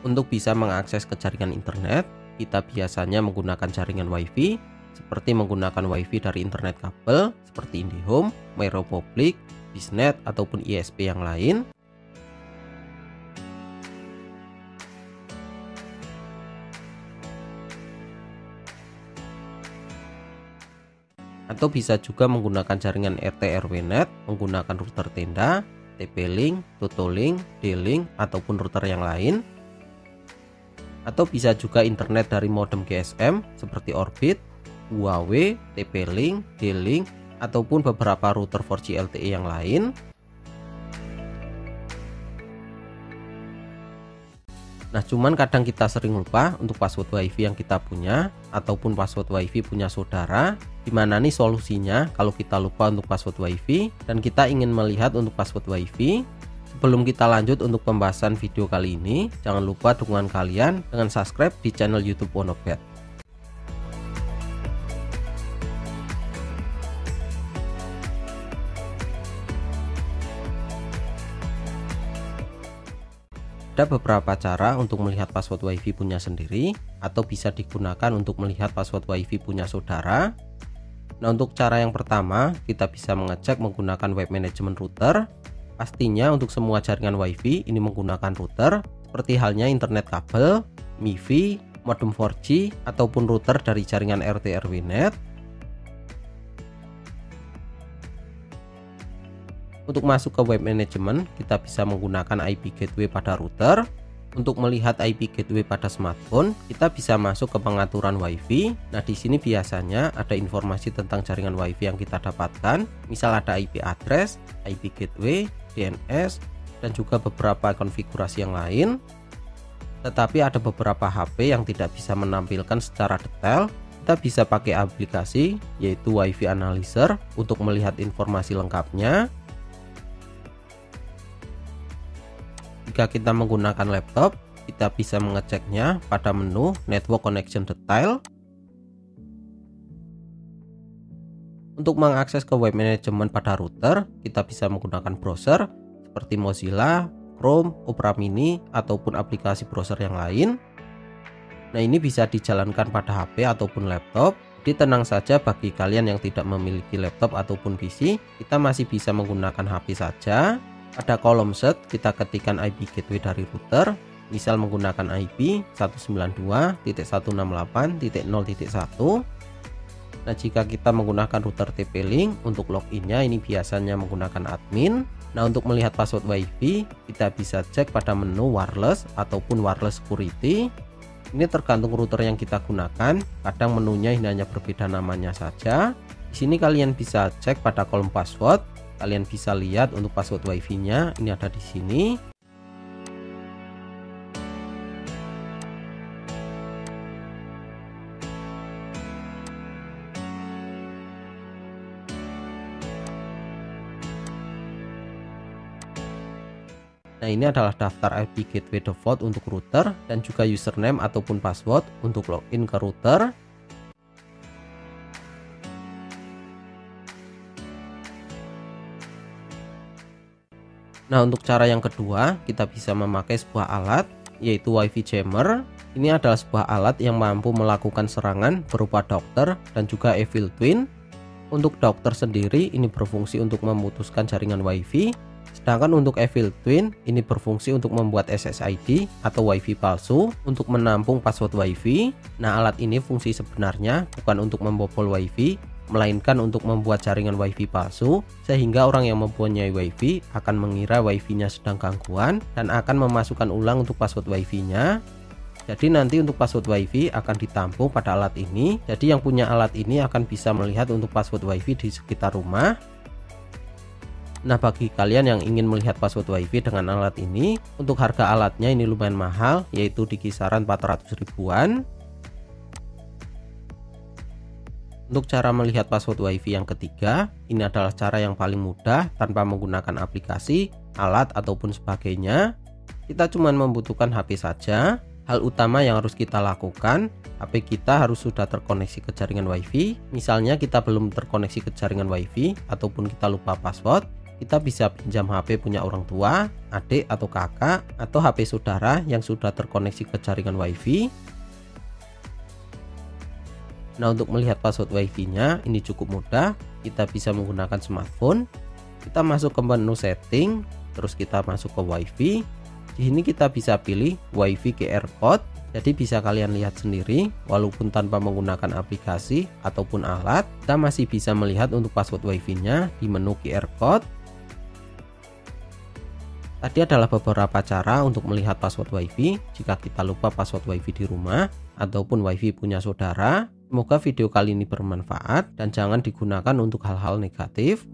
Untuk bisa mengakses ke jaringan internet, kita biasanya menggunakan jaringan WiFi seperti menggunakan WiFi dari internet kabel seperti IndiHome, MyRepublik, Biznet ataupun ISP yang lain. Atau bisa juga menggunakan jaringan RT/RW-NET menggunakan router tenda, TP-Link, Toto-Link, D-Link ataupun router yang lain. Atau bisa juga internet dari modem GSM seperti Orbit, Huawei, TP-Link, D-Link ataupun beberapa router 4G LTE yang lain. Nah, cuman kadang kita sering lupa untuk password WiFi yang kita punya ataupun password WiFi punya saudara. Gimana nih solusinya kalau kita lupa untuk password WiFi dan kita ingin melihat untuk password WiFi? Sebelum kita lanjut untuk pembahasan video kali ini, jangan lupa dukungan kalian dengan subscribe di channel YouTube Wonobet. Ada beberapa cara untuk melihat password WiFi punya sendiri atau bisa digunakan untuk melihat password WiFi punya saudara. Nah, untuk cara yang pertama, kita bisa mengecek menggunakan web management router. Pastinya untuk semua jaringan WiFi ini menggunakan router seperti halnya internet kabel, MiFi, modem 4G ataupun router dari jaringan RT/RW-NET. Untuk masuk ke web management, kita bisa menggunakan IP gateway pada router. Untuk melihat IP gateway pada smartphone, kita bisa masuk ke pengaturan WiFi. Nah, di sini biasanya ada informasi tentang jaringan WiFi yang kita dapatkan. Misal ada IP address, IP gateway, DNS, dan juga beberapa konfigurasi yang lain. Tetapi ada beberapa HP yang tidak bisa menampilkan secara detail. Kita bisa pakai aplikasi yaitu WiFi Analyzer untuk melihat informasi lengkapnya. Jika kita menggunakan laptop, kita bisa mengeceknya pada menu Network Connection Detail. Untuk mengakses ke web management pada router, kita bisa menggunakan browser seperti Mozilla, Chrome, Opera Mini, ataupun aplikasi browser yang lain. Nah, ini bisa dijalankan pada HP ataupun laptop. Jadi tenang saja bagi kalian yang tidak memiliki laptop ataupun PC, kita masih bisa menggunakan HP saja. Pada kolom search kita ketikkan IP gateway dari router, misal menggunakan IP 192.168.0.1. Nah, jika kita menggunakan router TP-Link untuk loginnya ini biasanya menggunakan admin. Nah, untuk melihat password WiFi kita bisa cek pada menu wireless ataupun wireless security. Ini tergantung router yang kita gunakan, kadang menunya ini hanya berbeda namanya saja. Di sini kalian bisa cek pada kolom password. Kalian bisa lihat untuk password WiFi-nya ini ada di sini. Nah, ini adalah daftar IP gateway default untuk router dan juga username ataupun password untuk login ke router. Nah, untuk cara yang kedua, kita bisa memakai sebuah alat yaitu WiFi Jammer. Ini adalah sebuah alat yang mampu melakukan serangan berupa Doctor dan juga Evil Twin. Untuk Doctor sendiri ini berfungsi untuk memutuskan jaringan WiFi, sedangkan untuk Evil Twin ini berfungsi untuk membuat SSID atau WiFi palsu untuk menampung password WiFi. Nah, alat ini fungsi sebenarnya bukan untuk membobol WiFi, melainkan untuk membuat jaringan WiFi palsu, sehingga orang yang mempunyai WiFi akan mengira WiFi-nya sedang gangguan dan akan memasukkan ulang untuk password WiFi-nya. Jadi nanti untuk password WiFi akan ditampung pada alat ini. Jadi yang punya alat ini akan bisa melihat untuk password WiFi di sekitar rumah. Nah, bagi kalian yang ingin melihat password WiFi dengan alat ini, untuk harga alatnya ini lumayan mahal, yaitu di kisaran 400 ribuan. Untuk cara melihat password WiFi yang ketiga, ini adalah cara yang paling mudah tanpa menggunakan aplikasi, alat ataupun sebagainya. Kita cuma membutuhkan HP saja. Hal utama yang harus kita lakukan, HP kita harus sudah terkoneksi ke jaringan WiFi. Misalnya kita belum terkoneksi ke jaringan WiFi ataupun kita lupa password, Kita bisa pinjam HP punya orang tua, adik atau kakak, atau HP saudara yang sudah terkoneksi ke jaringan WiFi. Nah, untuk melihat password WiFi-nya ini cukup mudah. Kita bisa menggunakan smartphone. Kita masuk ke menu setting, terus kita masuk ke WiFi. Di sini kita bisa pilih WiFi QR code. Jadi bisa kalian lihat sendiri, walaupun tanpa menggunakan aplikasi ataupun alat, kita masih bisa melihat untuk password WiFi-nya di menu QR code. Tadi adalah beberapa cara untuk melihat password WiFi jika kita lupa password WiFi di rumah ataupun WiFi punya saudara. Semoga video kali ini bermanfaat dan jangan digunakan untuk hal-hal negatif.